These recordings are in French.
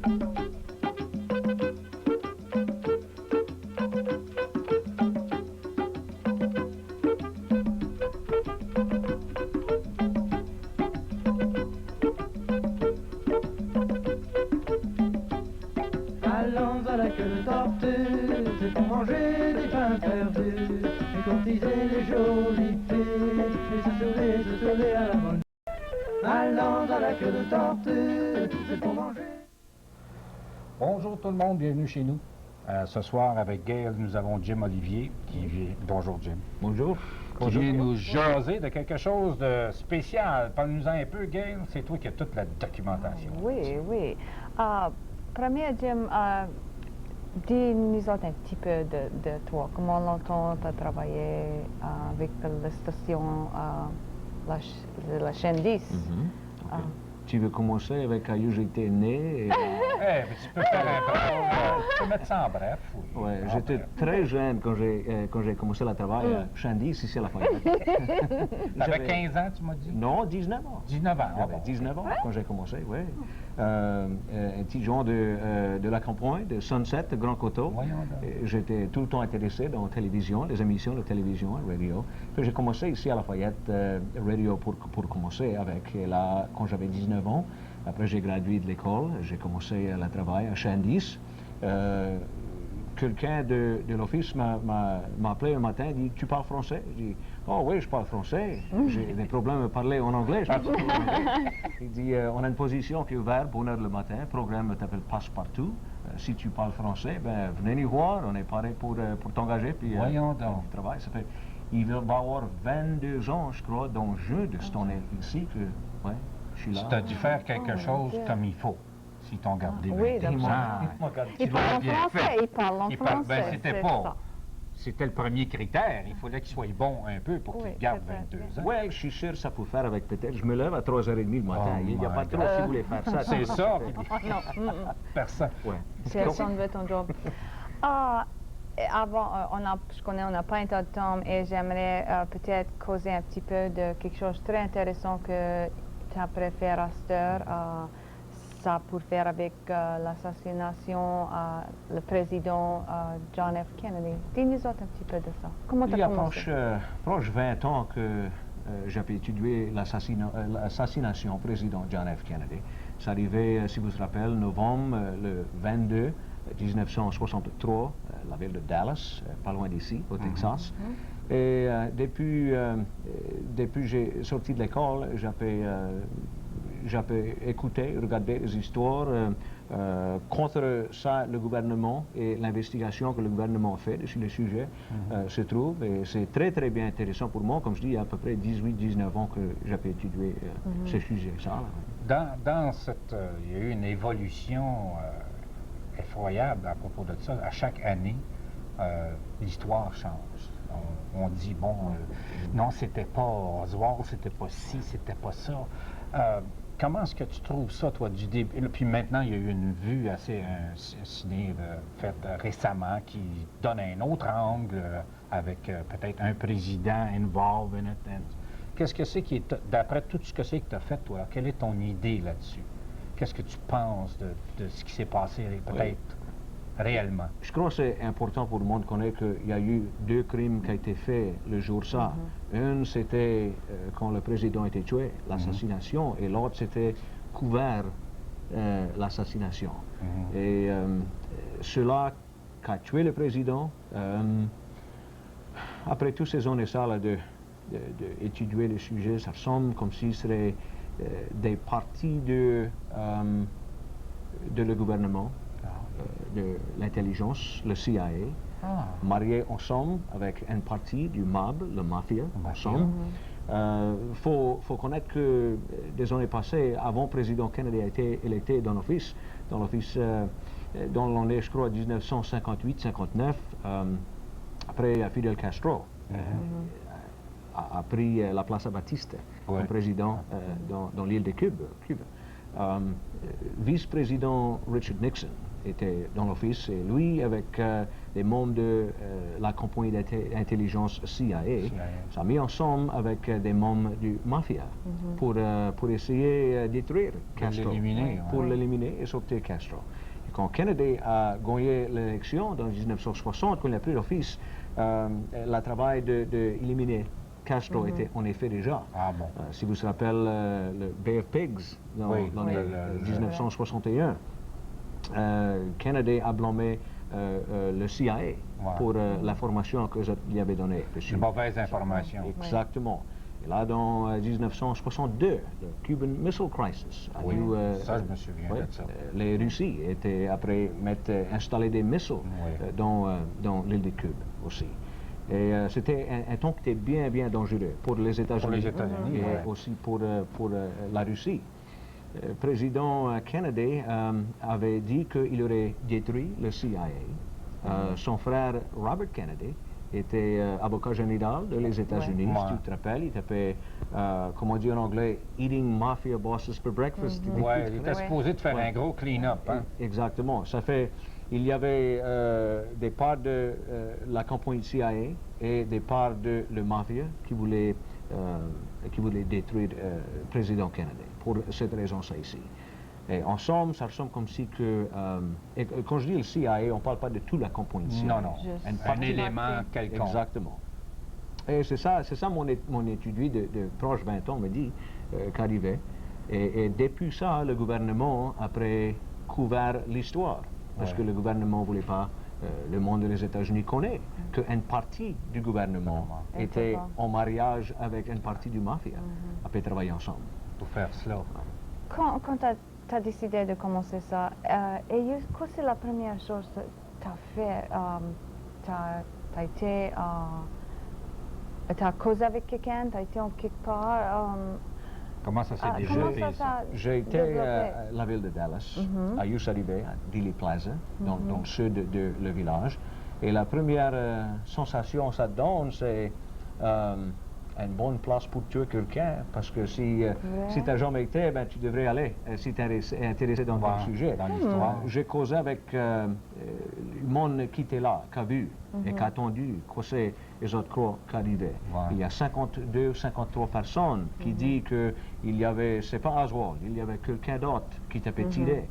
Allons à la queue de tortue, c'est pour manger des pains perdus, et courtiser les jolies filles, et se saouler à la bonne. Allons à la queue de tortue, c'est pour manger. Bonjour tout le monde, bienvenue chez nous. Ce soir, avec Gail, nous avons Jim Olivier qui vient... Bonjour Jim. Bonjour. Qui vient nous jaser de quelque chose de spécial. Parle-nous-en un peu, Gail. C'est toi qui as toute la documentation. Oui, oui. Premier, Jim, dis-nous un petit peu de toi. Comment longtemps tu as travaillé avec la station, la chaîne 10? Okay. Tu veux commencer avec où j'étais né? Mais tu peux faire un bref. Tu peux mettre ça en bref. Oui. Ouais, j'étais très jeune quand j'ai commencé le travail à Shandy, ici à la Lafayette. T'avais 15 ans, tu m'as dit? Non, 19 ans. 19 ans. J'avais 19 ans quand j'ai commencé, oui. Un petit genre de la campagne, de Sunset, de Grand Coteau. J'étais tout le temps intéressé dans la télévision, les émissions de télévision, radio. Puis j'ai commencé ici à Lafayette, radio pour commencer avec, et là, quand j'avais 19 ans. Après, j'ai gradué de l'école, j'ai commencé le travail à chaîne 10. Quelqu'un de l'office m'a appelé un matin et dit « Tu parles français ?» Je dis « Oh oui, je parle français. J'ai des problèmes à parler en anglais. » Il dit « On a une position qui est ouverte, bonne heure le matin, le programme t'appelle Passe-Partout. Si tu parles français, ben venez nous voir, on est paré pour t'engager. » Puis voyons donc. Travail, ça fait, il va avoir 22 ans, je crois, dans jeu de cette année ici. Que, ouais, je suis là. Tu as dû faire quelque chose comme il faut. Si t'ont gardé oui, d'accord. Il parle en français, il parle en français. Ben, c'était pas... C'était le premier critère. Il fallait qu'il soit bon un peu pour qu'il garde 22 ans. Oui, je suis sûr que ça peut faire avec peut-être... Je me lève à 3h30 le matin. Il n'y a pas trop si vous voulez faire ça. C'est ça. Non. Personne. Ouais. Personne veut ton job. Avant, je connais, on n'a pas un tas de temps et j'aimerais peut-être causer un petit peu de quelque chose de très intéressant que tu as préféré à cette heure. Ça pour faire avec l'assassination le président John F. Kennedy. Dis-nous un petit peu de ça. Comment tu as commencé? Il y a proche 20 ans que j'avais étudié l'assassination du président John F. Kennedy. C'est arrivé, si vous vous rappelez, novembre le 22 1963, la ville de Dallas, pas loin d'ici, au Texas. Et depuis que j'ai sorti de l'école, j'avais écouté, regardé les histoires contre ça, le gouvernement et l'investigation que le gouvernement fait sur le sujet se trouve. Et c'est très, très bien intéressant pour moi. Comme je dis, il y a à peu près 18-19 ans que j'avais étudié ce sujet. Ça, dans cette... il y a eu une évolution effroyable à propos de ça. À chaque année, l'histoire change. On dit, bon, non, c'était pas Oswald, c'était pas ci, c'était pas ça. Comment est-ce que tu trouves ça, toi, du début? Puis maintenant, il y a eu une vue assez ciné faite récemment qui donne un autre angle avec peut-être un président involved in it. Qu'est-ce que c'est qui est, d'après tout ce que c'est que tu as fait, toi, quelle est ton idée là-dessus? Qu'est-ce que tu penses de ce qui s'est passé, peut-être, réellement? Je crois que c'est important pour le monde de connaître qu'il y a eu 2 crimes qui ont été faits le jour ça. Un, c'était quand le président a été tué, l'assassination, et l'autre, c'était couvert l'assassination. Et cela qui a tué le président, après toutes ces années d'étudier le sujet, ça semble comme si ce serait des parties de le gouvernement, de l'intelligence, le CIA, mariés ensemble avec une partie du MAB, le mafia, ensemble. Faut connaître que des années passées, avant le président Kennedy a été électé dans l'office, dans l'année, je crois, 1958-59, après Fidel Castro a pris la place à Batiste, comme président dans l'île de Cuba. Vice-président Richard Nixon était dans l'office et lui, avec des membres de la compagnie d'intelligence CIA, s'est mis ensemble avec des membres du mafia pour essayer de détruire Castro, pour l'éliminer et sortir Castro. Et quand Kennedy a gagné l'élection dans 1960, quand il a pris l'office, le travail d'éliminer Castro était en effet déjà. Si vous vous rappelez le Bay of Pigs dans l'année 1961, Kennedy a blâmé le CIA pour l'information qu'ils lui avaient donnée. Une mauvaise information. Exactement. Et là, dans 1962, le Cuban Missile Crisis a eu... ça, je me souviens de ça. Les Russies étaient après installé des missiles dans l'île de Cuba aussi. Et c'était un temps qui était bien dangereux pour les États-Unis et aussi pour la Russie. Le président Kennedy avait dit qu'il aurait détruit le CIA. Son frère Robert Kennedy était avocat général des États-Unis, si tu te rappelles. Il était, comment dire en anglais, eating mafia bosses for breakfast. Oui, il était supposé de faire un gros clean-up. Hein? Exactement. Ça fait, il y avait des parts de la compagnie CIA et des parts de la mafia qui voulaient détruire le président Kennedy. Pour cette raison, ça ici. Et ensemble, ça ressemble comme si que... et quand je dis le CIA, on ne parle pas de toute la compagnie CIA. Non. Un élément quelconque. Exactement. Et c'est ça mon étudiant de proche 20 ans me dit qu'arrivait. Et depuis ça, le gouvernement a couvert l'histoire. Parce que le gouvernement ne voulait pas... le monde des États-Unis connaît qu'une partie du gouvernement était en mariage avec une partie du mafia, après travailler ensemble. Pour faire cela. Quand tu as décidé de commencer ça, quoi c'est la première chose que tu as fait? Tu as été... tu as causé avec quelqu'un? Tu as été en quelque part? Comment ça s'est développé, ça? J'ai été à la ville de Dallas, à Youssaribe, à Dili Plaza, dans le sud de le village. Et la première sensation que ça donne, c'est une bonne place pour tuer quelqu'un, parce que si tu n'as jamais été, ben, tu devrais aller, si tu es intéressé dans le sujet. Dans l'histoire. J'ai causé avec le monde qui était là, qui a vu et qui a attendu que c'est les autres croix qui arrivaient. Il y a 52, 53 personnes qui disent qu'il y avait, c'est pas Oswald, il y avait quelqu'un d'autre qui t'avait tiré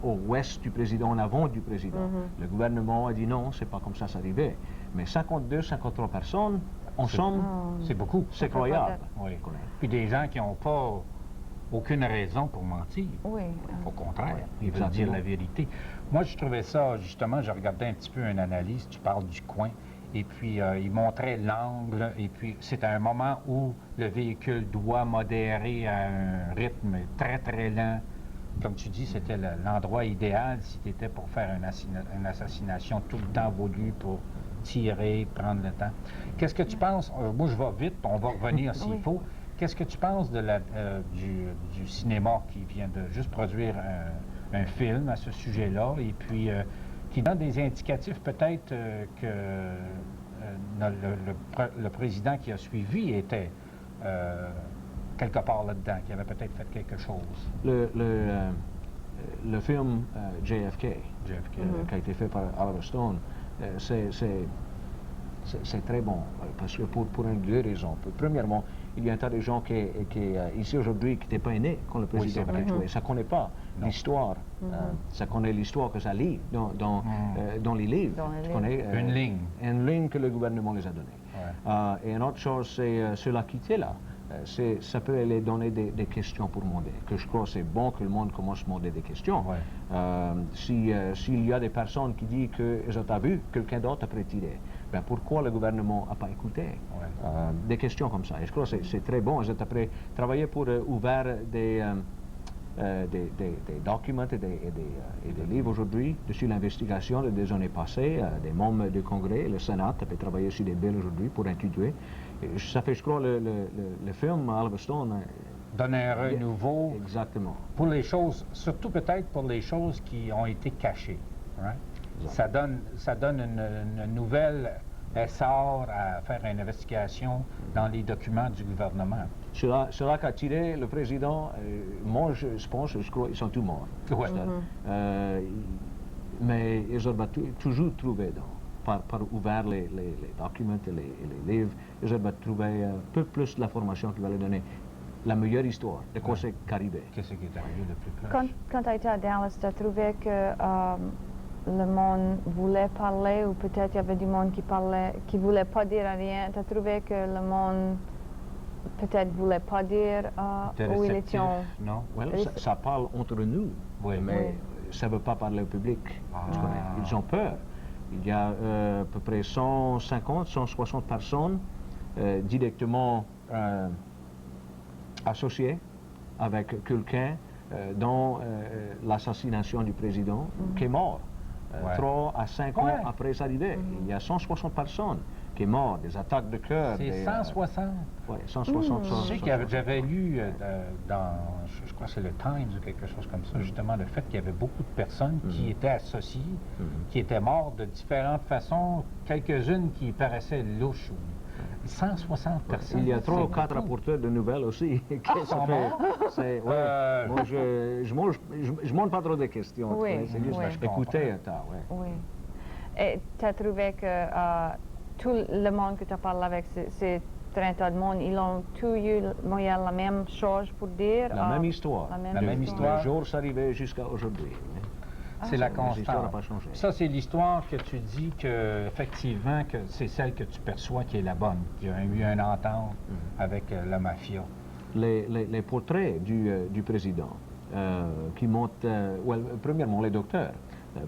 au ouest du président, en avant du président. Le gouvernement a dit non, c'est pas comme ça arrivait. Mais 52, 53 personnes, ensemble, c'est beaucoup. C'est croyable. Oui. Puis des gens qui n'ont pas aucune raison pour mentir. Oui. Au contraire, ils veulent dire la vérité. Moi, je trouvais ça, justement, je regardais un petit peu une analyse, tu parles du coin, et puis il montrait l'angle, et puis c'est à un moment où le véhicule doit modérer à un rythme très lent. Comme tu dis, c'était l'endroit idéal si tu étais pour faire une assassination tout le temps voulu pour tirer, prendre le temps. Qu'est-ce que tu penses? Moi, je vais vite, on va revenir s'il faut. Qu'est-ce que tu penses de du cinéma qui vient de juste produire un film à ce sujet-là et puis qui donne des indicatifs peut-être que le président qui a suivi était quelque part là-dedans, qui avait peut-être fait quelque chose? Le film JFK. Qui a été fait par Oliver Stone, c'est très bon, parce que pour deux raisons. Premièrement, il y a un tas de gens qui ici aujourd'hui qui n'étaient pas nés quand le président a tué. Ça ne connaît pas l'histoire. Ça connaît l'histoire que ça lit dans les livres. Une ligne que le gouvernement les a donnée. Et une autre chose, c'est ceux-là qui étaient là. Ça peut les donner des questions pour demander. Que je crois que c'est bon que le monde commence à demander des questions. S'il y a des personnes qui disent qu'ils ont vu quelqu'un d'autre après tirer, ben pourquoi le gouvernement n'a pas écouté? Des questions comme ça. Et je crois que c'est très bon. Ils ont après travaillé pour ouvrir des documents et des livres aujourd'hui dessus l'investigation des années passées. Des membres du Congrès, le Sénat, a travaillé sur des billes aujourd'hui pour étudier. Ça fait, je crois, le film Oliver Stone donne un œil nouveau. Exactement. Pour les choses, surtout peut-être pour les choses qui ont été cachées. Right? Ça donne une nouvelle essor à faire une investigation dans les documents du gouvernement. Cela qu'a tiré le président, moi je pense, je crois qu'ils sont tous morts. Ouais. Mais ils ont toujours trouvé, par ouvert les documents et les livres, ils ont trouvé un peu plus de l'information qui va leur donner la meilleure histoire de quoi c'est qu'arrivé. Qu'est-ce qui est arrivé de plus proche? Quand tu as été à Dallas, tu as trouvé que le monde voulait parler ou peut-être il y avait du monde qui voulait pas dire rien. Tu as trouvé que le monde peut-être voulait pas dire où ils étaient. Non? Well, ça parle entre nous, mais ça ne veut pas parler au public. Tu connais. Ils ont peur. Il y a à peu près 150, 160 personnes directement associées avec quelqu'un dans l'assassination du président qui est mort 3 à 5 ans après sa arrivée. Il y a 160 personnes qui sont mortes, des attaques de cœur. C'est 160? Oui, 160. Je sais que j'avais lu dans, je crois que c'est le Times ou quelque chose comme ça, justement, le fait qu'il y avait beaucoup de personnes qui étaient associées, qui étaient mortes de différentes façons, quelques-unes qui paraissaient louches. 160 personnes. Il y a 3 ou 4 rapporteurs de nouvelles aussi. Sont morts? Moi, je monte pas trop de questions. C'est juste écouter un temps. Oui. Et tu as trouvé que tout le monde que tu as parlé avec, ces 30 de monde, ils ont tous eu la même chose pour dire? La même histoire. La même histoire. Le jour s'arrivait jusqu'à aujourd'hui. C'est la constante. L'histoire n'a pas changé. Ça, c'est l'histoire que tu dis que, effectivement, que c'est celle que tu perçois qui est la bonne. Il y a eu une entente avec la mafia. Les portraits du président qui montrent, premièrement, les docteurs.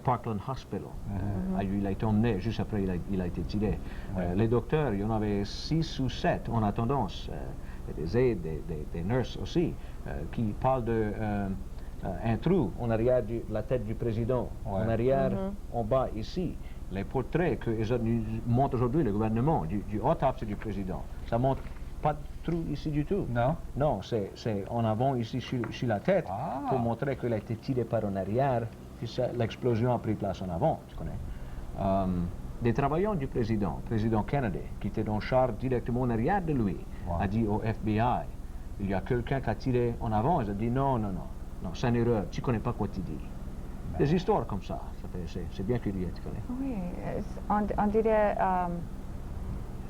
Parkland Hospital, il a été emmené juste après il a été tiré. Les docteurs, il y en avait 6 ou 7 en attendance, des aides, des nurses aussi, qui parlent de un trou en arrière de la tête du président, en arrière, en bas ici. Les portraits que montre aujourd'hui le gouvernement du autopsie du président, ça montre pas de trou ici du tout. Non? Non, c'est en avant ici sur la tête pour montrer qu'il a été tiré par en arrière. Puis l'explosion a pris place en avant, tu connais. Des travailleurs du président Kennedy, qui était en charge directement en arrière de lui, a dit au FBI, il y a quelqu'un qui a tiré en avant. Il a dit non, c'est une erreur, tu ne connais pas quoi tu dis. Des histoires comme ça, c'est bien curieux, tu connais. Oui, on dirait,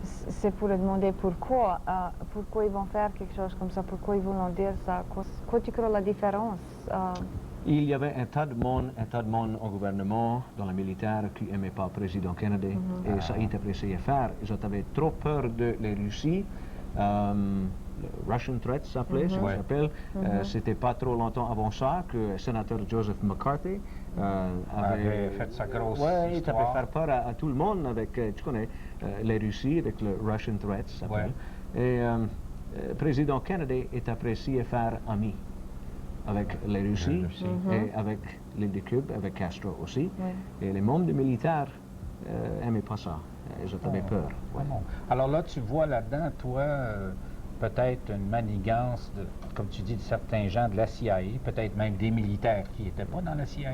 c'est pour demander pourquoi ils vont faire quelque chose comme ça, pourquoi ils vont dire ça, quoi tu crois la différence? Il y avait un tas de monde au gouvernement, dans le militaire, qui n'aimait pas le président Kennedy. Et ça a été apprécié à faire. Ils avaient trop peur de la Russie. Russian Threat s'appelait, ça s'appelle. C'était pas trop longtemps avant ça que le sénateur Joseph McCarthy avait fait sa grosse il histoire. avait fait peur à tout le monde avec, tu connais, la Russie, avec le Russian Threat, ça s'appelle. Et le président Kennedy est apprécié à faire ami avec la Russie et avec l'île de Cuba, avec Castro aussi. Et les membres des militaires n'aimaient pas ça. Ils avaient peur. Alors là, tu vois là-dedans, toi, peut-être une manigance, comme tu dis, de certains gens de la CIA, peut-être même des militaires qui n'étaient pas dans la CIA,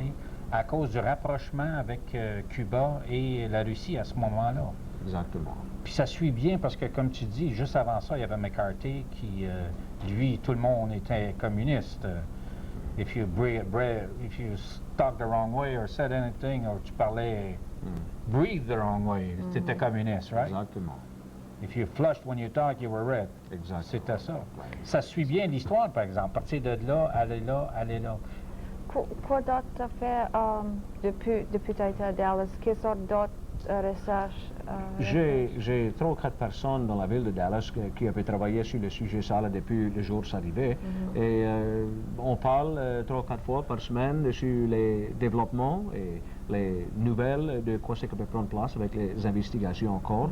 à cause du rapprochement avec Cuba et la Russie à ce moment-là. Exactement. Puis ça suit bien parce que, comme tu dis, juste avant ça, il y avait McCarthy qui, lui, tout le monde était communiste. If you talked the wrong way or said anything, or tu parlais, breathe the wrong way, c'était communiste, right? Exactement. If you flushed when you talk, you were red. Exactement. C'était ça. Ça suit bien l'histoire, par exemple. Partir de là, aller là, aller là. Quoi d'autre tu as fait depuis que tu as été à Dallas? Quelle sorte d'autres recherches? J'ai 3 ou 4 personnes dans la ville de Dallas qui avaient travaillé sur le sujet ça depuis le jour s'arrivait. Et on parle 3 ou 4 fois par semaine sur les développements et les nouvelles de quoi c'est qui peut prendre place avec les investigations encore.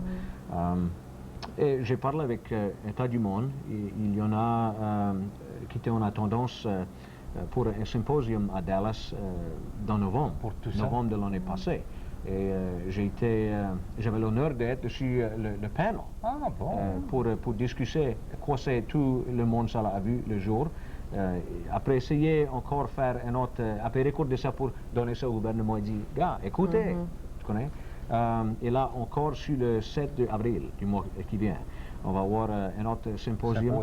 Et j'ai parlé avec un tas du monde. Il y en a qui étaient en attendance pour un symposium à Dallas dans novembre, novembre de l'année passée. Et j'avais l'honneur d'être sur le panel pour discuter quoi c'est tout le monde ça a vu le jour. Après essayer encore faire un autre, après recorder ça pour donner ça au gouvernement et dire, gars, écoutez, tu connais. Et là encore sur le 7 avril du mois qui vient, On va avoir un autre symposium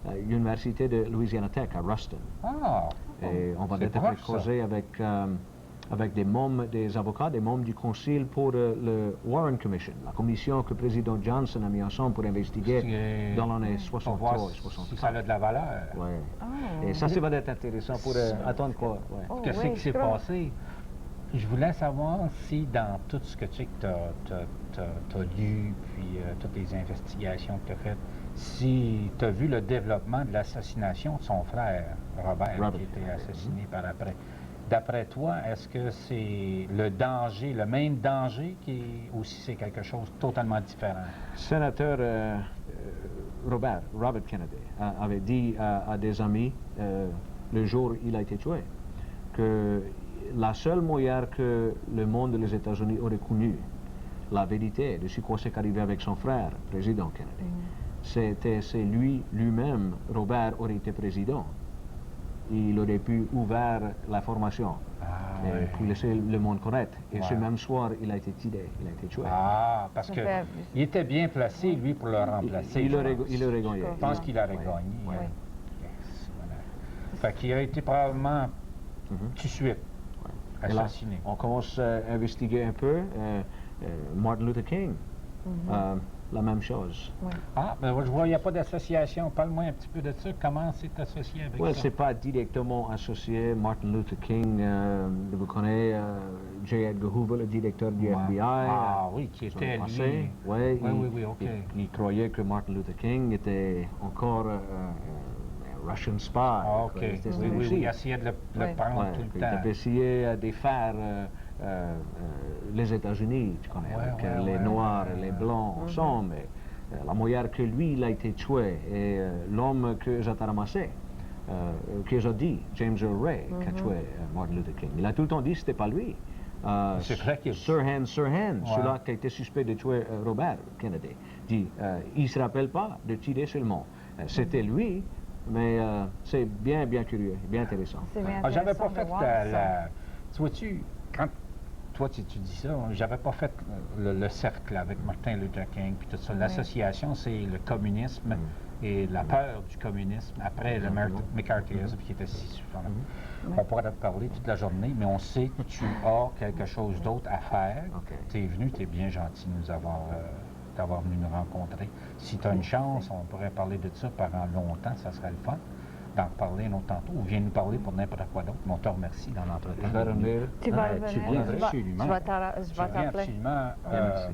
à l'Université de Louisiana Tech à Ruston. Ah! Et on va c'est peut-être proche, ça. causer avec des membres, des avocats, des membres du Conseil pour le Warren Commission, la commission que le président Johnson a mis ensemble pour investiguer dans l'année Pour 63 voir et si 64. ça a de la valeur. Ouais. Oh. Et ça va être intéressant pour attendre quoi. Ouais. Oh, Qu'est-ce oui, qui s'est je crois. passé? Je voulais savoir si dans tout ce que tu sais que tu as lu, puis toutes les investigations que tu as faites, si tu as vu le développement de l'assassination de son frère, Robert. Qui était assassiné par après. D'après toi, est-ce que c'est le danger, le même danger, ou si c'est quelque chose de totalement différent? Sénateur Robert Kennedy avait dit à des amis le jour où il a été tué que la seule moyen que le monde des États-Unis aurait connu la vérité de ce qui s'est arrivé avec son frère, président Kennedy, c'est lui-même, Robert, aurait été président. Il aurait pu ouvrir la formation et puis laisser le monde connaître. Et ce même soir, il a été tiré, il a été tué. Ah, parce Ça qu'il fait- était bien placé, lui, pour le remplacer. Il je aurait pense. gagné. Je pense qu'il aurait Ouais. gagné. Ouais. Yes, voilà. Fait qu'il a été probablement tout de suite Et là, assassiné. on commence à investiguer un peu. Martin Luther King, la même chose. Ah, ben je vois, il n'y a pas d'association. Parle-moi un petit peu de ça. Comment c'est associé avec Oui, ça? c'est pas directement associé. Martin Luther King, vous connaissez J. Edgar Hoover, le directeur du FBI. Ah oui, qui sur le était passé. lui. Ouais, Oui, OK. il croyait que Martin Luther King était encore un Russian spy. Ah, OK. qu'il était Oui, Russie. il essayait de le Ouais. prendre Ouais, tout le il temps. avait essayé de faire les États-Unis, tu connais, Ouais, avec ouais, les ouais, Noirs ouais, et les ouais. Blancs ensemble. Et, la manière que lui, il a été tué, et l'homme que j'ai ramassé, que j'ai dit, James Earl Ray, qui a tué Martin Luther King. Il a tout le temps dit que ce n'était pas lui. C'est vrai qu'il- Sirhan, celui-là qui a été suspect de tuer Robert Kennedy, dit il ne se rappelle pas de tirer seulement. C'était lui, mais c'est bien curieux, bien intéressant. C'est bien Ah, j'avais intéressant pas de fait voir la... ça. Tu vois-tu, quand toi tu dis ça, j'avais pas fait le cercle avec Martin Luther King puis tout ça. L'association, c'est le communisme et la peur du communisme après le McCarthyisme qui était si suffisant. On pourrait te parler toute la journée, mais on sait que tu as quelque chose d'autre à faire. OK. Tu es venu, tu es bien gentil de nous avoir... d'avoir venu nous rencontrer. Si tu as une chance, on pourrait parler de ça pendant longtemps, ça serait le fun d'en reparler un autre tantôt, ou viens nous parler pour n'importe quoi d'autre, mais on te remercie dans l'entretien. Je vais revenir. Tu vas tu revenir? viens Je vais- absolument. Je vais Tu t'appeler. viens absolument. Merci.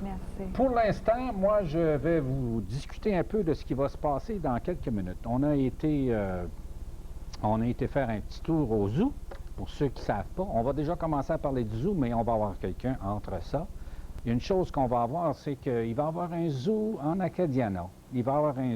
Merci. Pour l'instant, moi, je vais vous discuter un peu de ce qui va se passer dans quelques minutes. On a été faire un petit tour au zoo, pour ceux qui ne savent pas. On va déjà commencer à parler du zoo, mais on va avoir quelqu'un entre ça. Une chose qu'on va avoir, c'est qu'il va y avoir un zoo en Acadiana. Il va y avoir un